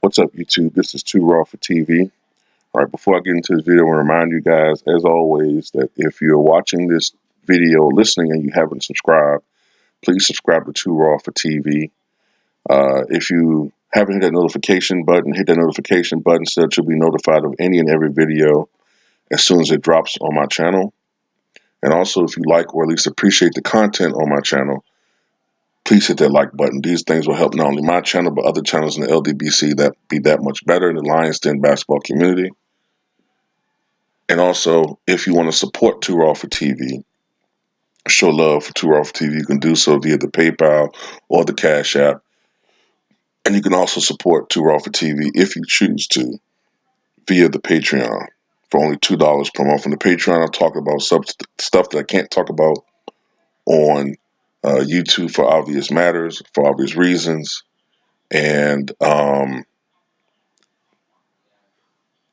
What's up, YouTube? This is Too Raw for TV. All right, before I get into this video, I want to remind you guys, as always, that if you're watching this video, listening, and you haven't subscribed, please subscribe to Too Raw for TV. If you haven't hit that notification button, hit that notification button so that you'll be notified of any and every video as soon as it drops on my channel. And also, if you like or at least appreciate the content on my channel, please hit that like button. These things will help not only my channel, but other channels in the LDBC that be that much better in the Lions Den basketball community. And also, if you want to support Too Raw for TV, show love for Too Raw for TV, you can do so via the PayPal or the Cash App. And you can also support Too Raw for TV if you choose to via the Patreon for only $2 per month. On the Patreon, I'll talk about stuff that I can't talk about on YouTube for obvious matters, for obvious reasons. And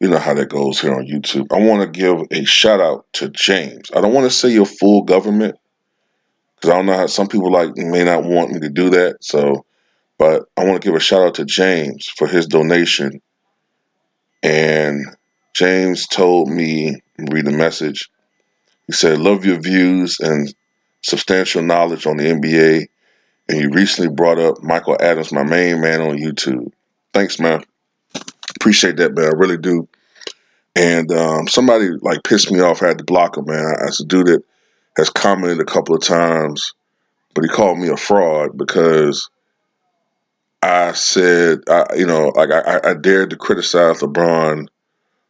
you know how that goes here on YouTube. I want to give a shout out to James. I don't want to say your full government because I don't know how some people may not want me to do that. But I want to give a shout out to James for his donation. And James told me, read the message. He said, "Love your views and substantial knowledge on the NBA. And you recently brought up Michael Adams, my main man, on YouTube. Thanks, man. Appreciate that, man. I really do." And somebody pissed me off. I had to block him, man. As a dude that has commented a couple of times, but he called me a fraud because I said, I dared to criticize LeBron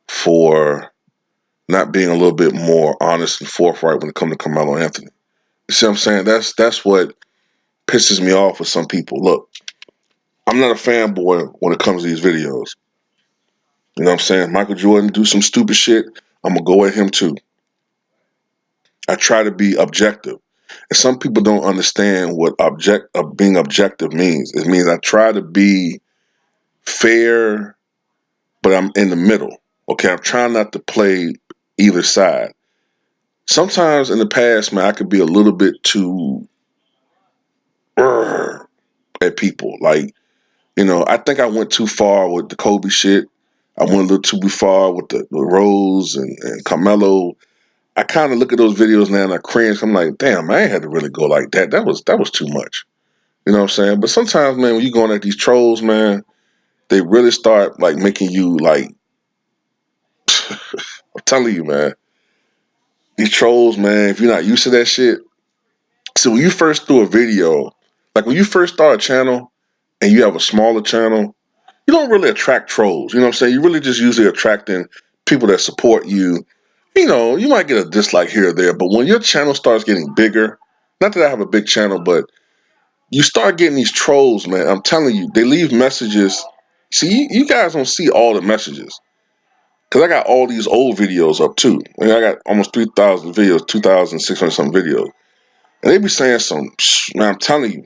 for not being a little bit more honest and forthright when it comes to Carmelo Anthony. You see what I'm saying? That's what pisses me off with some people. Look, I'm not a fanboy when it comes to these videos. You know what I'm saying? Michael Jordan do some stupid shit, I'm going to go at him too. I try to be objective. And some people don't understand what being objective means. It means I try to be fair, but I'm in the middle. Okay, I'm trying not to play either side. Sometimes in the past, man, I could be a little bit too at people. I think I went too far with the Kobe shit. I went a little too far with the Rose and Carmelo. I kind of look at those videos now and I cringe. I'm like, damn, I ain't had to really go like that. That was too much. You know what I'm saying? But sometimes, man, when you going at these trolls, man, they really start making you I'm telling you, man, these trolls, man, if you're not used to that shit. So when you first do a video, when you first start a channel and you have a smaller channel, you don't really attract trolls. You know what I'm saying? You really just usually attracting people that support you. You know, you might get a dislike here or there, but when your channel starts getting bigger, not that I have a big channel, but you start getting these trolls, man. I'm telling you, they leave messages. See, you guys don't see all the messages. Because I got all these old videos up too. I got almost 3,000 videos, 2,600 some videos. And they be saying man, I'm telling you.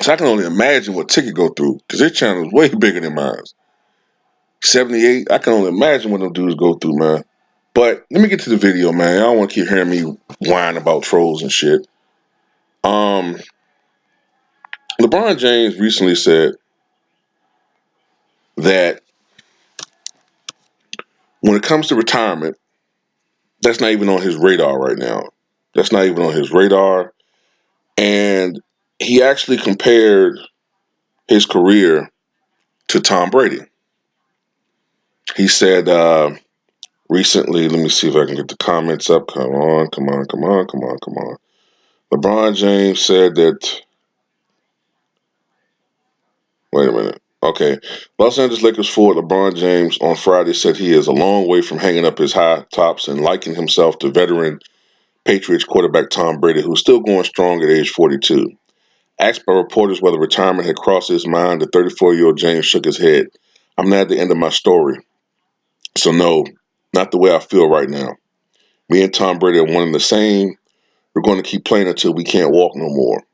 So I can only imagine what Ticket go through. Because their channel is way bigger than mine. 78, I can only imagine what them dudes go through, man. But let me get to the video, man. I don't want to keep hearing me whine about trolls and shit. LeBron James recently said that when it comes to retirement, that's not even on his radar right now. That's not even on his radar. And he actually compared his career to Tom Brady. He said recently, let me see if I can get the comments up. Come on. LeBron James said that, wait a minute. Okay. Los Angeles Lakers forward LeBron James on Friday said he is a long way from hanging up his high tops and likening himself to veteran Patriots quarterback Tom Brady, who's still going strong at age 42. Asked by reporters whether retirement had crossed his mind, the 34-year-old James shook his head. "I'm not at the end of my story. So no, not the way I feel right now. Me and Tom Brady are one and the same. We're going to keep playing until we can't walk no more.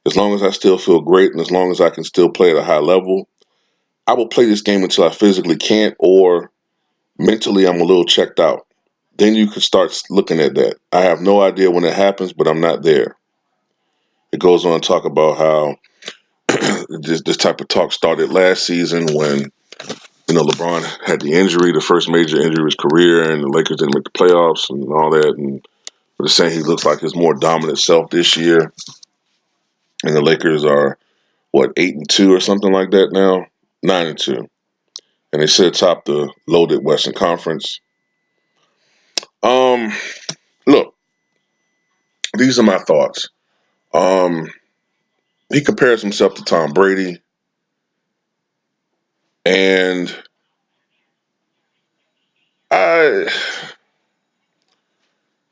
As long as I still feel great and as long as I can still play at a high level, I will play this game until I physically can't or mentally I'm a little checked out. Then you could start looking at that. I have no idea when it happens, but I'm not there." It goes on to talk about how this type of talk started last season when LeBron had the injury, the first major injury of his career, and the Lakers didn't make the playoffs and all that. And they're saying he looks like his more dominant self this year, and the Lakers are what 8-2 or something like that now, 9-2, and they sit atop the loaded Western Conference. Um, Look, these are my thoughts. Um, he compares himself to Tom Brady, and I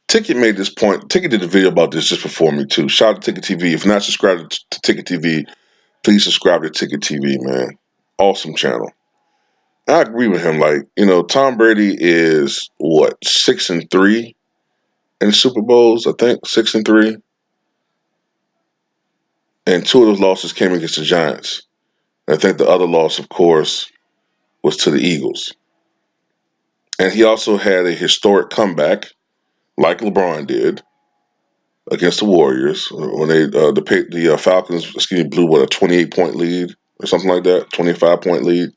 Ticket made this point. Ticket did a video about this just before me too. Shout out to Ticket TV. If you're not subscribed to Ticket TV, please subscribe to Ticket TV, man. Awesome channel. I agree with him. Like, Tom Brady is what, 6-3 in Super Bowls, I think. 6-3. And two of those losses came against the Giants. I think the other loss, of course, was to the Eagles. And he also had a historic comeback, like LeBron did, against the Warriors when the Falcons blew what, a 28 point lead or something like that, 25 point lead,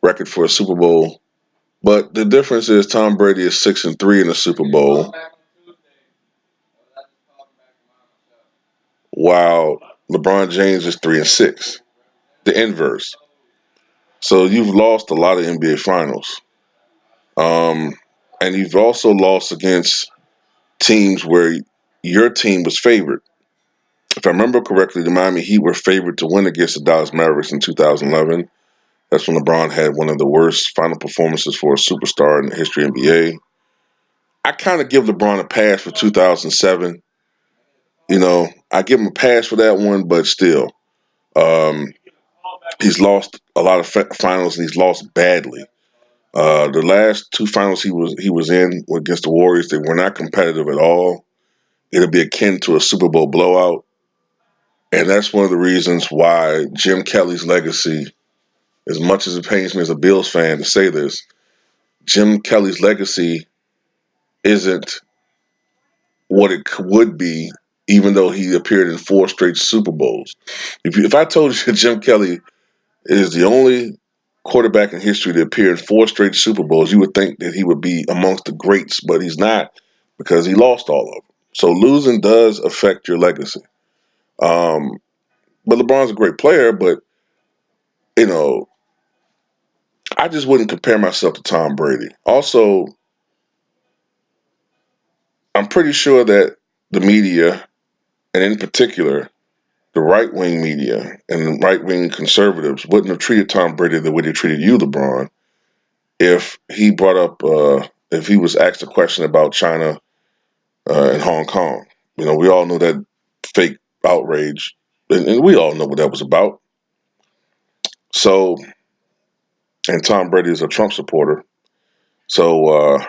record for a Super Bowl. But the difference is Tom Brady is 6-3 in the Super Bowl, while LeBron James is 3-6, the inverse. So you've lost a lot of NBA Finals, um, and you've also lost against teams where your team was favored. If I remember correctly, the Miami Heat were favored to win against the Dallas Mavericks in 2011. That's when LeBron had one of the worst final performances for a superstar in the history of NBA. I kind of give LeBron a pass for 2007. I give him a pass for that one, but still, um, he's lost a lot of finals and he's lost badly. The last two finals he was in against the Warriors, they were not competitive at all. It'll be akin to a Super Bowl blowout, and that's one of the reasons why Jim Kelly's legacy, as much as it pains me as a Bills fan to say this, Jim Kelly's legacy isn't what it would be, even though he appeared in four straight Super Bowls. If I told you Jim Kelly is the only quarterback in history to appear in four straight Super Bowls, you would think that he would be amongst the greats, but he's not because he lost all of them. So losing does affect your legacy. Um, but LeBron's a great player, but you know, I just wouldn't compare myself to Tom Brady. Also, I'm pretty sure that the media, and in particular the right wing media and right wing conservatives, wouldn't have treated Tom Brady the way they treated you, LeBron, if if he was asked a question about China and Hong Kong. We all know that fake outrage, and we all know what that was about. So, and Tom Brady is a Trump supporter. So,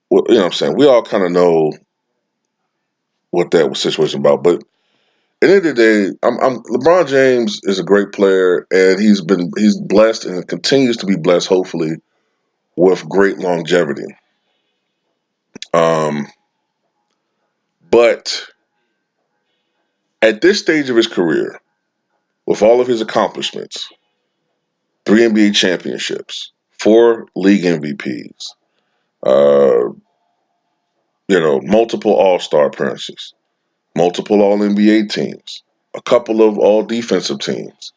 what I'm saying? We all kind of know what that was situation about. But at the end of the day, LeBron James is a great player, and he's blessed and continues to be blessed, hopefully, with great longevity. Um, but at this stage of his career, with all of his accomplishments, three NBA championships, four league MVPs, uh, multiple All Star appearances, multiple All NBA teams, a couple of All Defensive teams,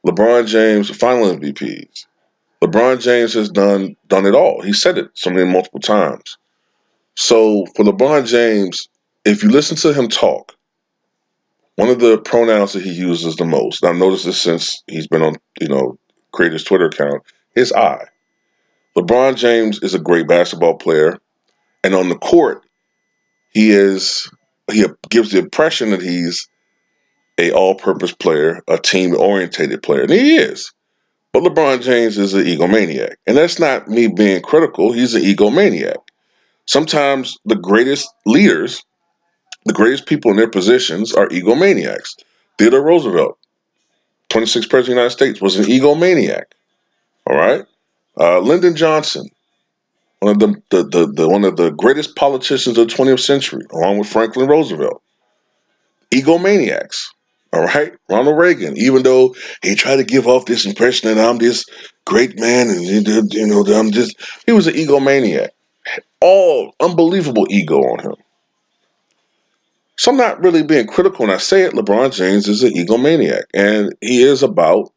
LeBron James final MVPs. LeBron James has done it all. He said it so many multiple times. So for LeBron James, if you listen to him talk, one of the pronouns that he uses the most, and I've noticed this since he's been on, created his Twitter account, is I. LeBron James is a great basketball player, and on the court, he gives the impression that he's a all-purpose player, a team-orientated player, and he is. But LeBron James is an egomaniac, and that's not me being critical. He's an egomaniac. Sometimes the greatest leaders, the greatest people in their positions, are egomaniacs. Theodore Roosevelt, 26th president of the United States, was an egomaniac. All right. Lyndon Johnson, one of one of the greatest politicians of the 20th century, along with Franklin Roosevelt, egomaniacs. All right, Ronald Reagan. Even though he tried to give off this impression that I'm this great man, and that I'm just, he was an egomaniac. All unbelievable ego on him. So I'm not really being critical when I say it. LeBron James is an egomaniac, and he is about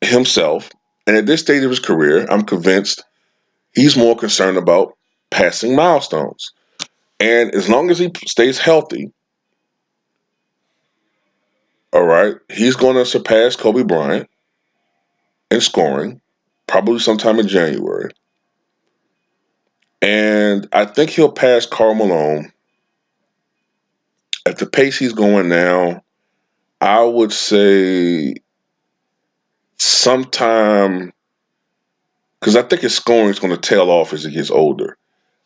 himself. And at this stage of his career, I'm convinced he's more concerned about passing milestones. And as long as he stays healthy, all right, he's going to surpass Kobe Bryant in scoring, probably sometime in January. And I think he'll pass Karl Malone at the pace he's going now. I would say sometime, because I think his scoring is going to tail off as he gets older.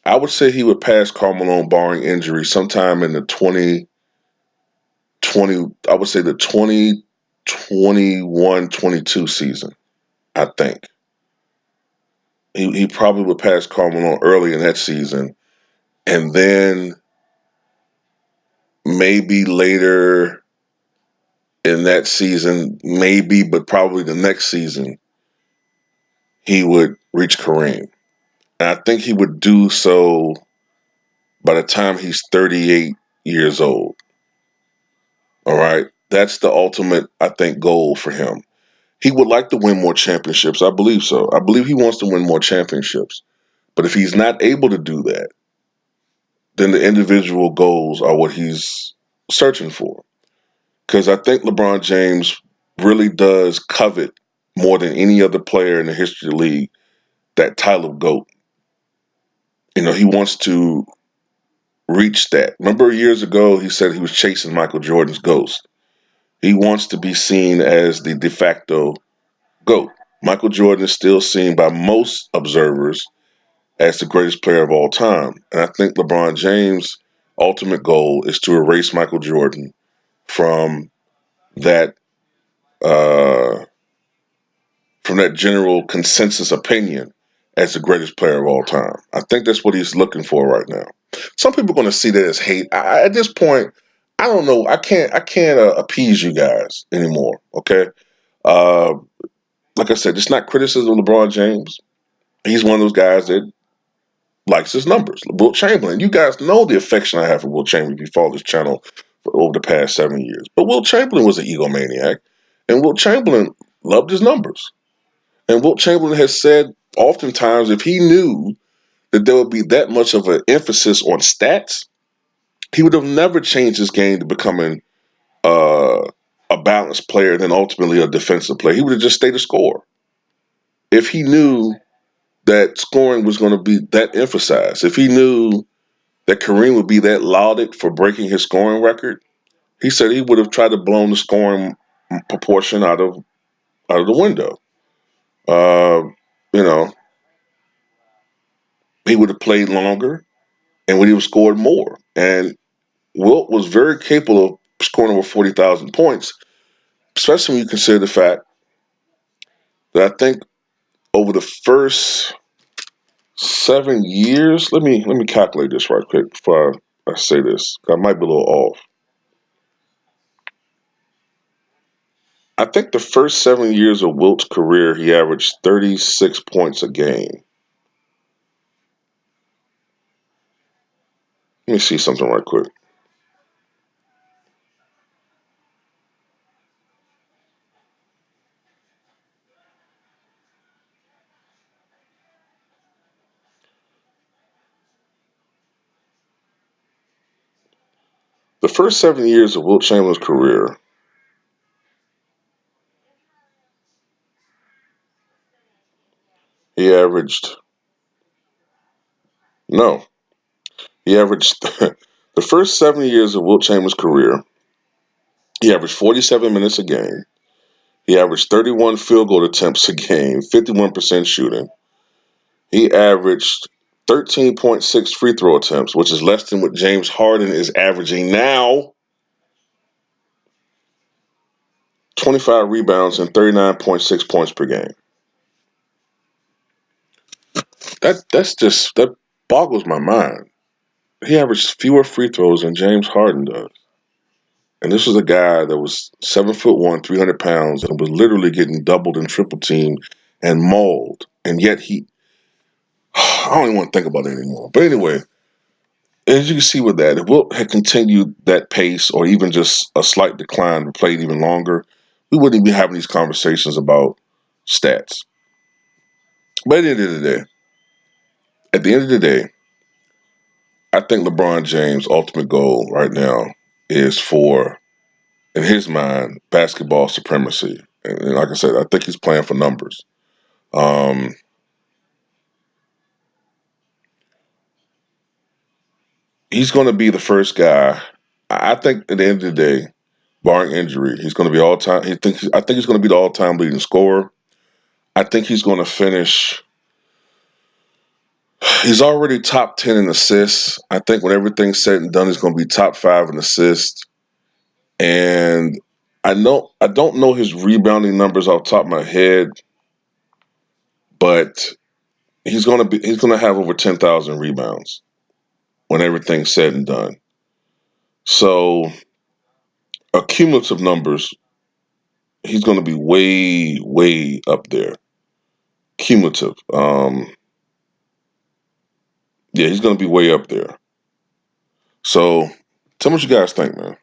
I would say he would pass Karl Malone barring injury sometime in the 2020, I would say the 2021-22 season, I think. He probably would pass Karl Malone early in that season. And then maybe later in that season, maybe, but probably the next season, he would reach Kareem. And I think he would do so by the time he's 38 years old. All right. That's the ultimate, I think, goal for him. He would like to win more championships. I believe so. I believe he wants to win more championships. But if he's not able to do that, then the individual goals are what he's searching for. Because I think LeBron James really does covet more than any other player in the history of the league that title of GOAT. He wants to reach that. Remember years ago, he said he was chasing Michael Jordan's ghost. He wants to be seen as the de facto GOAT. Michael Jordan is still seen by most observers as the greatest player of all time. And I think LeBron James' ultimate goal is to erase Michael Jordan from that uh, from that general consensus opinion as the greatest player of all time. I think that's what he's looking for right now. Some people are going to see that as hate. At this point, I don't know. I can't appease you guys anymore. Okay. Uh, like I said, it's not criticism of LeBron James. He's one of those guys that likes his numbers. Wilt Chamberlain. You guys know the affection I have for Wilt Chamberlain if you follow this channel for over the past 7 years. But Wilt Chamberlain was an egomaniac, and Wilt Chamberlain loved his numbers. And Wilt Chamberlain has said oftentimes if he knew that there would be that much of an emphasis on stats, he would have never changed his game to becoming uh, a balanced player and then ultimately a defensive player. He would have just stayed a scorer. If he knew that scoring was going to be that emphasized, if he knew that Kareem would be that lauded for breaking his scoring record, he said he would have tried to blow the scoring proportion out of the window. Uh, you know, he would have played longer and would have scored more. And Wilt was very capable of scoring over 40,000 points, especially when you consider the fact that I think over the first 7 years, let me calculate this right quick before I say this. I might be a little off. I think the first 7 years of Wilt's career, he averaged 36 points a game. Let me see something right quick. The first 7 years of Wilt Chamberlain's career, he averaged, no, he averaged, the first 7 years of Wilt Chamberlain's career, he averaged 47 minutes a game. He averaged 31 field goal attempts a game, 51% shooting. He averaged 13.6 free throw attempts, which is less than what James Harden is averaging now. 25 rebounds and 39.6 points per game. That boggles my mind. He averaged fewer free throws than James Harden does. And this was a guy that was 7'1", 300 pounds, and was literally getting doubled and triple teamed and mauled. And yet I don't even want to think about it anymore. But anyway, as you can see with that, if Wilt had continued that pace or even just a slight decline and played even longer, we wouldn't be having these conversations about stats. But at the end of the day, I think LeBron James' ultimate goal right now is for, in his mind, basketball supremacy. And like I said, I think he's playing for numbers. Um, he's going to be the first guy. I think at the end of the day, barring injury, he's going to be all time. I think he's going to be the all time leading scorer. I think he's going to finish. He's already top 10 in assists. I think when everything's said and done, he's going to be top 5 in assists. And I don't know his rebounding numbers off the top of my head, but he's gonna have over 10,000 rebounds when everything's said and done. So cumulative numbers, he's gonna be way up there. Cumulative. Yeah, he's gonna be way up there. So tell me what you guys think, man.